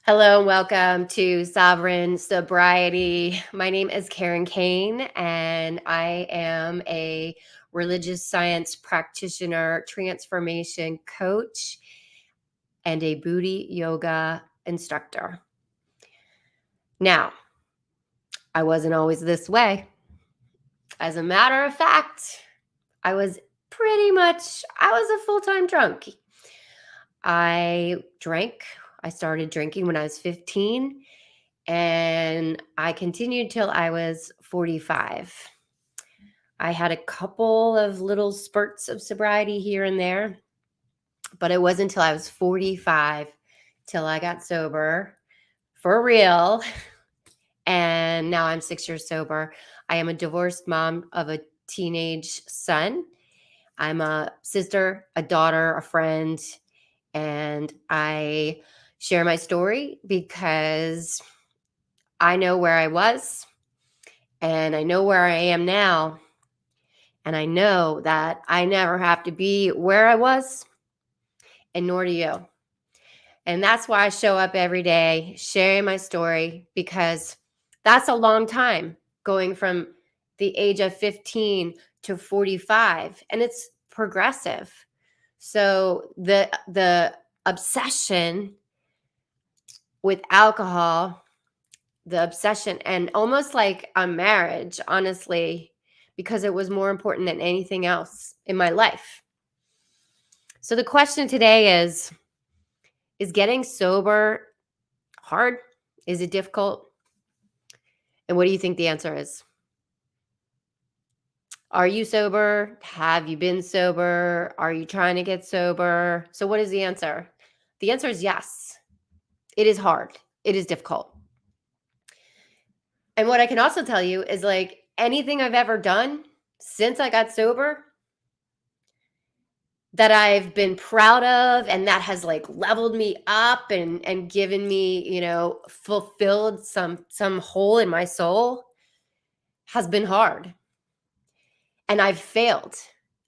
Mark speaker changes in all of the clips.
Speaker 1: Hello and welcome to Sobriety. My name is Karen Kane, and I am a religious science practitioner, transformation coach, and a booty yoga instructor. Now, I wasn't always this way. As a matter of fact, I was a full-time drunk. I drank. I started drinking when I was 15. And I continued till I was 45. I had a couple of little spurts of sobriety here and there, but it wasn't until I was 45 till I got sober for real. And now I'm 6 years sober. I am a divorced mom of a teenage son. I'm a sister, a daughter, a friend, and I share my story because I know where I was and I know where I am now. And I know that I never have to be where I was, and nor do you. And that's why I show up every day sharing my story, because that's a long time going from the age of 15 to 45, and it's progressive. So the obsession with alcohol, the obsession, and almost like a marriage, honestly, because it was more important than anything else in my life. So the question today is getting sober hard? Is it difficult? And what do you think the answer is? Are you sober? Have you been sober? Are you trying to get sober? So what is the answer? The answer is yes. It is hard. It is difficult. And what I can also tell you is, like, anything I've ever done since I got sober that I've been proud of and that has like leveled me up and given me, fulfilled some hole in my soul has been hard. And I've failed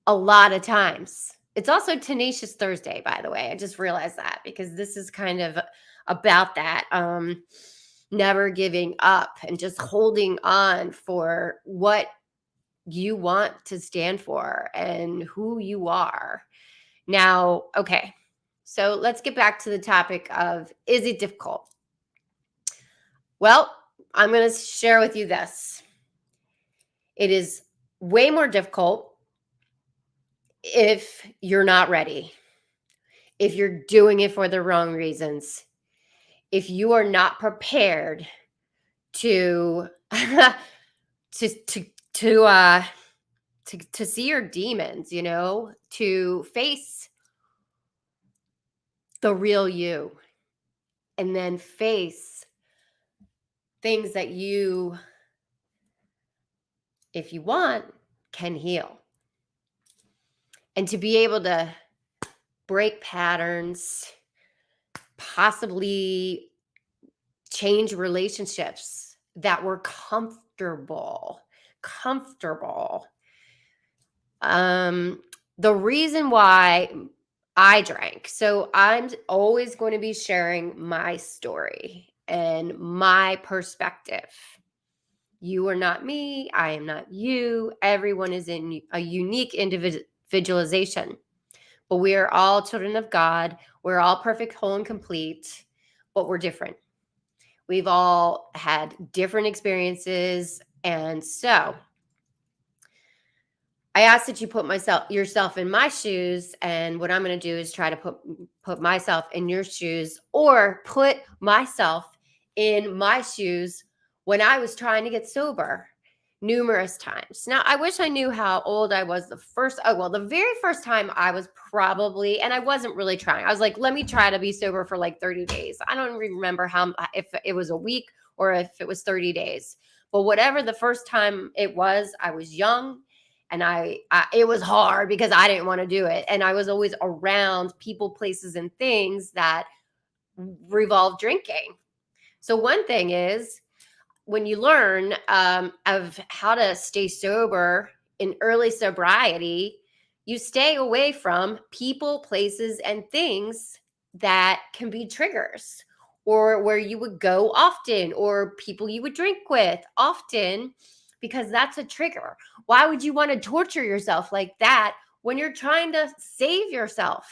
Speaker 1: a lot of times. It's also Tenacious Thursday, by the way. I just realized that, because this is kind of about that. Never giving up and just holding on for what you want to stand for and who you are. Now, okay, so let's get back to the topic of, is it difficult? Well, I'm going to share with you this. It is way more difficult if you're not ready, if you're doing it for the wrong reasons, if you are not prepared to to to see your demons, to face the real you, and then face things that you, if you want, can heal. And to be able to break patterns, possibly change relationships that were comfortable. The reason why I drank. So I'm always going to be sharing my story and my perspective. You are not me. I am not you. Everyone is in a unique individualization. But we are all children of God. We're all perfect, whole, and complete, but we're different. We've all had different experiences. And so I ask that you put yourself in my shoes, and what I'm going to do is try to put myself in your shoes, or put myself in my shoes when I was trying to get sober numerous times. Now, I wish I knew how old I was the very first time I was probably, and I wasn't really trying. I was like, let me try to be sober for like 30 days. I don't remember if it was a week or if it was 30 days. But whatever the first time it was, I was young. And it was hard because I didn't want to do it. And I was always around people, places, and things that revolve drinking. So one thing is, when you learn of how to stay sober in early sobriety, you stay away from people, places, and things that can be triggers, or where you would go often, or people you would drink with often, because that's a trigger. Why would you want to torture yourself like that when you're trying to save yourself?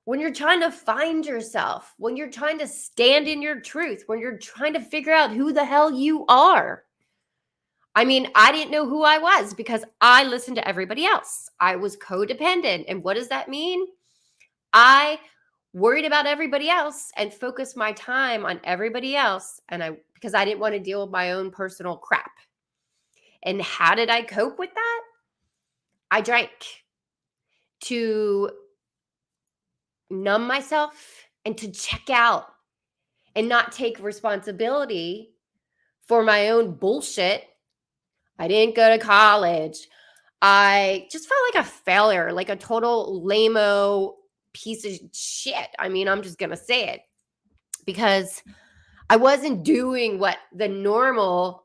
Speaker 1: When you're trying to find yourself, when you're trying to stand in your truth, when you're trying to figure out who the hell you are. I mean, I didn't know who I was because I listened to everybody else. I was codependent. And what does that mean? I worried about everybody else and focused my time on everybody else. Because I didn't want to deal with my own personal crap. And how did I cope with that? I drank to numb myself and to check out and not take responsibility for my own bullshit. I didn't go to college. I just felt like a failure, like a total lame-o piece of shit. I mean, I'm just going to say it because I wasn't doing what the normal,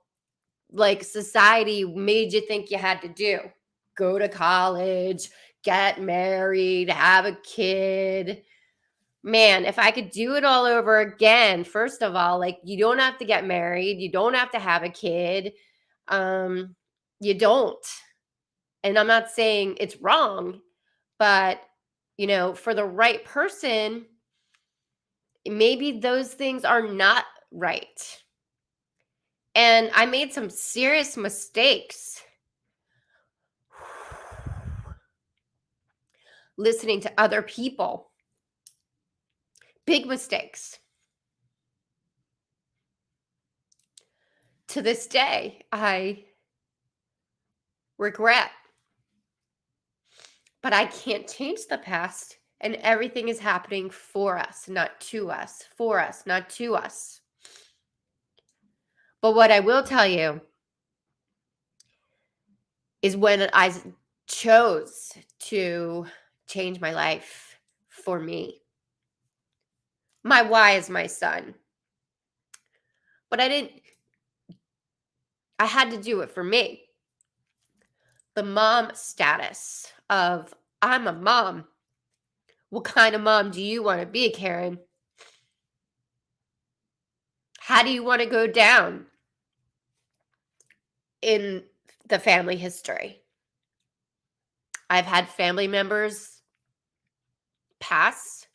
Speaker 1: like, society made you think you had to do. Go to college, get married, have a kid. Man, if I could do it all over again, first of all, like, you don't have to get married, you don't have to have a kid. You don't. And I'm not saying it's wrong, but for the right person, maybe those things are not right. And I made some serious mistakes listening to other people. Big mistakes. To this day, I regret. But I can't change the past, and everything is happening for us, not to us. For us, not to us. But what I will tell you is when I chose to change my life for me. My why is my son. But I had to do it for me. The mom status of I'm a mom. What kind of mom do you want to be, Karen? How do you want to go down in the family history? I've had family members pass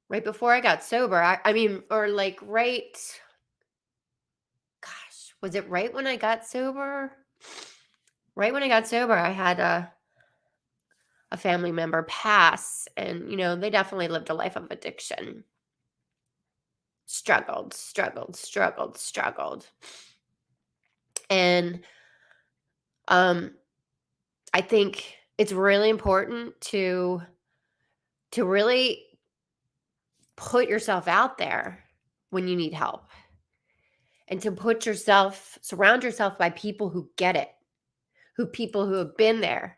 Speaker 1: right before I got sober. I mean, or like gosh, was it right when I got sober? Right when I got sober, I had a family member pass, and they definitely lived a life of addiction. Struggled. And I think it's really important to really put yourself out there when you need help, and to surround yourself by people who get it, people who have been there.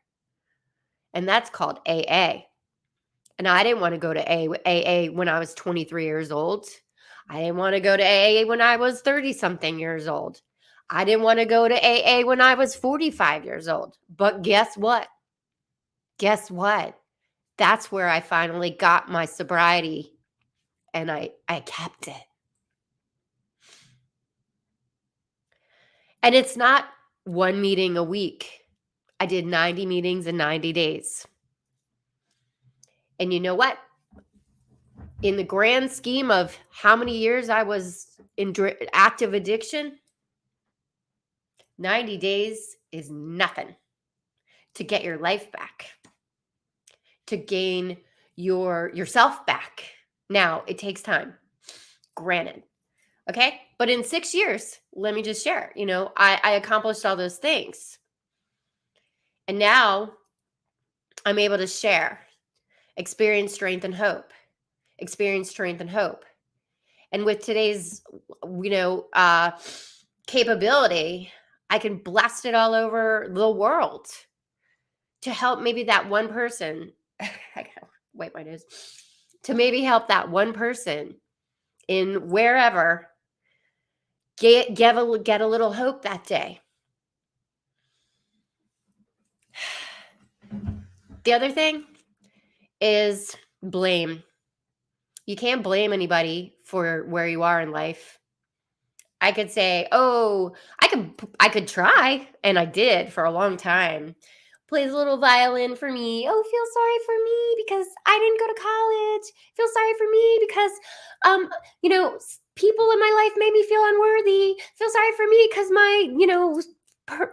Speaker 1: And that's called AA. And I didn't want to go to AA when I was 23 years old. I didn't want to go to AA when I was 30 something years old. I didn't want to go to AA when I was 45 years old. But guess what? That's where I finally got my sobriety, and I kept it. And it's not one meeting a week. I did 90 meetings in 90 days. And you know what? In the grand scheme of how many years I was in active addiction, 90 days is nothing to get your life back, to gain yourself back. Now, it takes time, granted. Okay? But in 6 years, let me just share, I accomplished all those things. And now I'm able to share, experience strength and hope. And with today's, capability, I can blast it all over the world to help maybe that one person. I gotta wipe my nose. To maybe help that one person in wherever get a little hope that day. The other thing is blame. You can't blame anybody for where you are in life. I could say, "Oh, I could try," and I did for a long time. Plays a little violin for me. "Oh, feel sorry for me because I didn't go to college. Feel sorry for me because people in my life made me feel unworthy. Feel sorry for me cuz my,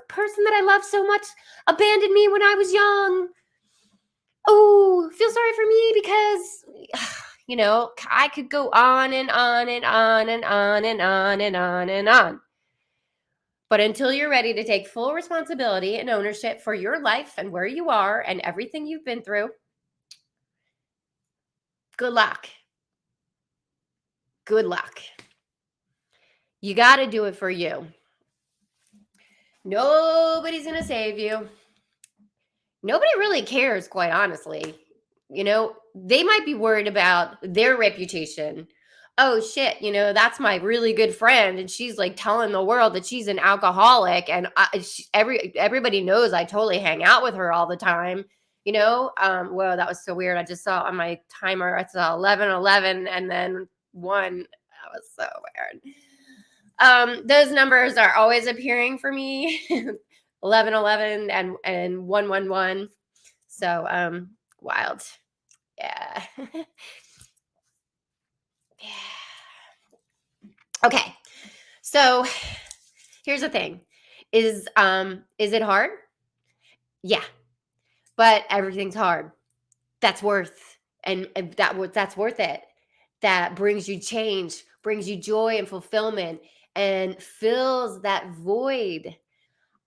Speaker 1: person that I love so much abandoned me when I was young. Oh, feel sorry for me because I could go on and on and on and on and on and on and on. But until you're ready to take full responsibility and ownership for your life and where you are and everything you've been through, good luck. Good luck. You got to do it for you. Nobody's going to save you. Nobody really cares, quite honestly. They might be worried about their reputation. Oh shit, that's my really good friend, and she's like telling the world that she's an alcoholic, and everybody knows I totally hang out with her all the time. Whoa, that was so weird. I just saw on my timer, I saw 11:11, and then one. That was so weird. Those numbers are always appearing for me. 11:11 and 111. So wild. Yeah. Yeah. Okay. So here's the thing. Is it hard? Yeah. But everything's hard. That's worth and that's worth it. That brings you change, brings you joy and fulfillment and fills that void.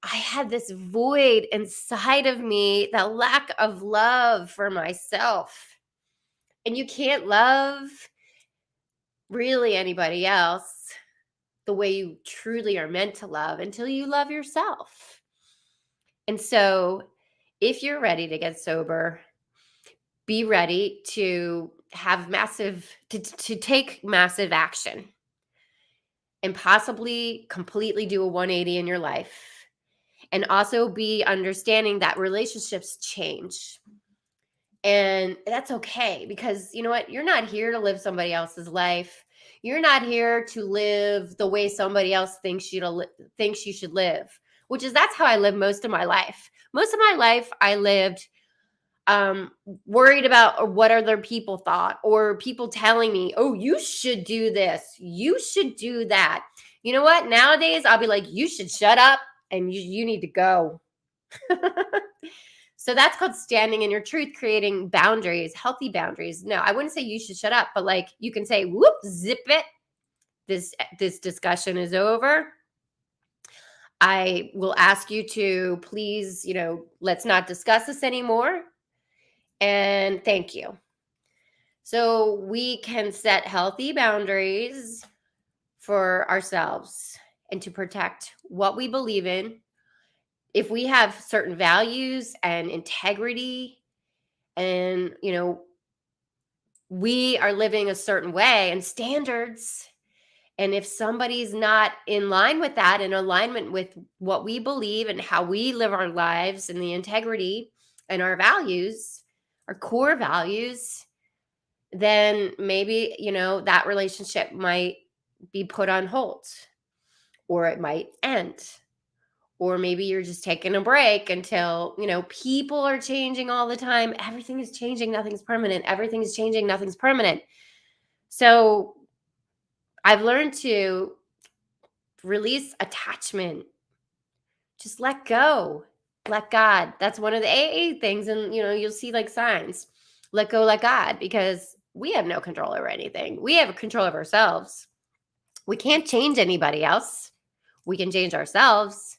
Speaker 1: I had this void inside of me, that lack of love for myself. And you can't love really anybody else the way you truly are meant to love until you love yourself. And so, if you're ready to get sober, be ready to have to take massive action and possibly completely do a 180 in your life. And also be understanding that relationships change. And that's okay because you know what? You're not here to live somebody else's life. You're not here to live the way somebody else thinks you should live, which is that's how I lived most of my life. Most of my life I lived worried about what other people thought or people telling me, "Oh, you should do this. You should do that." You know what? Nowadays I'll be like, "You should shut up and you need to go." So that's called standing in your truth, creating boundaries, healthy boundaries. No, I wouldn't say you should shut up, but like you can say, "Whoop, zip it. This discussion is over. I will ask you to please, let's not discuss this anymore. And thank you." So we can set healthy boundaries for ourselves and to protect what we believe in. If we have certain values and integrity and, we are living a certain way and standards. And if somebody's not in line with that, in alignment with what we believe and how we live our lives and the integrity and our values, our core values, then maybe, that relationship might be put on hold or it might end. Or maybe you're just taking a break until, people are changing all the time. Everything is changing. Nothing's permanent. Everything is changing. Nothing's permanent. So I've learned to release attachment. Just let go. Let God. That's one of the AA things. And, you'll see like signs. Let go, let God, because we have no control over anything. We have control of ourselves. We can't change anybody else. We can change ourselves.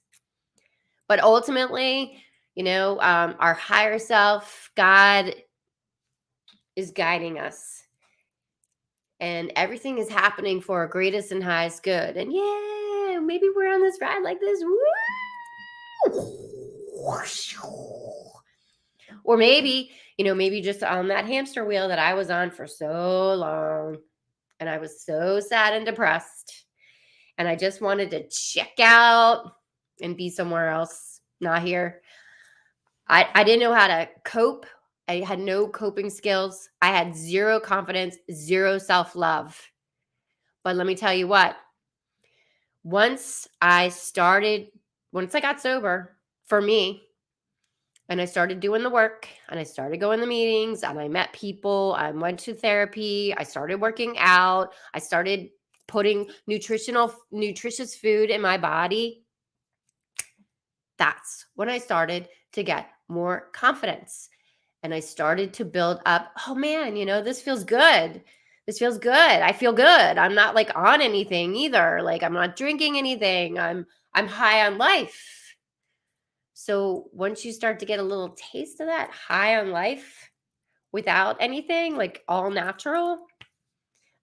Speaker 1: But ultimately, our higher self, God, is guiding us. And everything is happening for our greatest and highest good. And yeah, maybe we're on this ride like this. Or maybe, maybe just on that hamster wheel that I was on for so long. And I was so sad and depressed. And I just wanted to check out and be somewhere else, not here. I didn't know how to cope I had no coping skills. I had zero confidence, zero self-love. But let me tell you what, once I got sober, for me, and I started doing the work and I started going to meetings and I met people, I went to therapy, I started working out, I started putting nutritious food in my body. That's when I started to get more confidence. And I started to build up, oh man, this feels good. This feels good. I feel good. I'm not like on anything either. Like I'm not drinking anything. I'm high on life. So once you start to get a little taste of that high on life without anything, like all natural,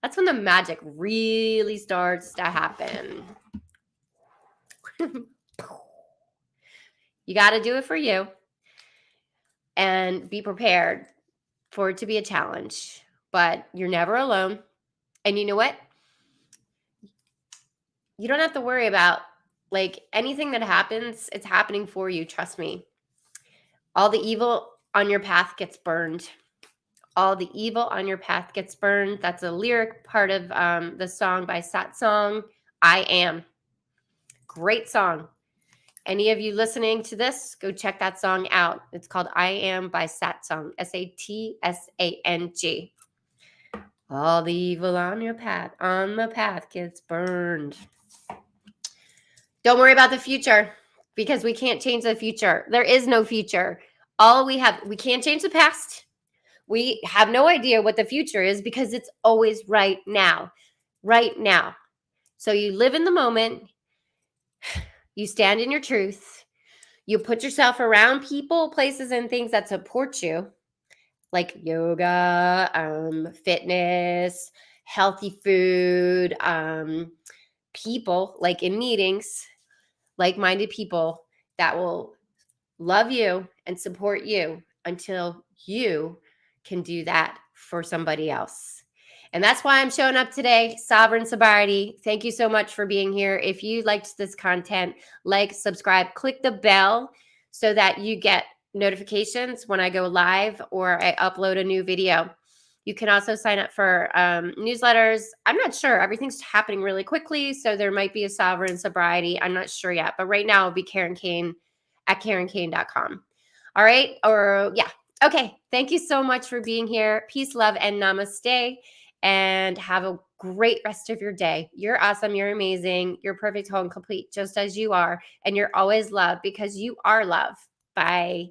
Speaker 1: that's when the magic really starts to happen. You got to do it for you and be prepared for it to be a challenge, but you're never alone. And you know what? You don't have to worry about like anything that happens, it's happening for you. Trust me. All the evil on your path gets burned. All the evil on your path gets burned. That's a lyric part of the song by Satsang, I Am. Great song. Any of you listening to this, go check that song out. It's called I Am by Satsang, Satsang. All the evil on the path gets burned. Don't worry about the future because we can't change the future. There is no future. We can't change the past. We have no idea what the future is because it's always right now. Right now. So you live in the moment. You stand in your truth. You put yourself around people, places, and things that support you, like yoga, fitness, healthy food, people, like in meetings, like-minded people that will love you and support you until you can do that for somebody else. And that's why I'm showing up today, Sovereign Sobriety. Thank you so much for being here. If you liked this content, like, subscribe, click the bell so that you get notifications when I go live or I upload a new video. You can also sign up for newsletters. I'm not sure. Everything's happening really quickly, so there might be a Sovereign Sobriety. I'm not sure yet. But right now, it'll be Karen Kane at KarenKane.com. All right? Okay. Thank you so much for being here. Peace, love, and namaste. And have a great rest of your day. You're awesome. You're amazing. You're perfect, whole, and complete, just as you are. And you're always loved because you are love. Bye.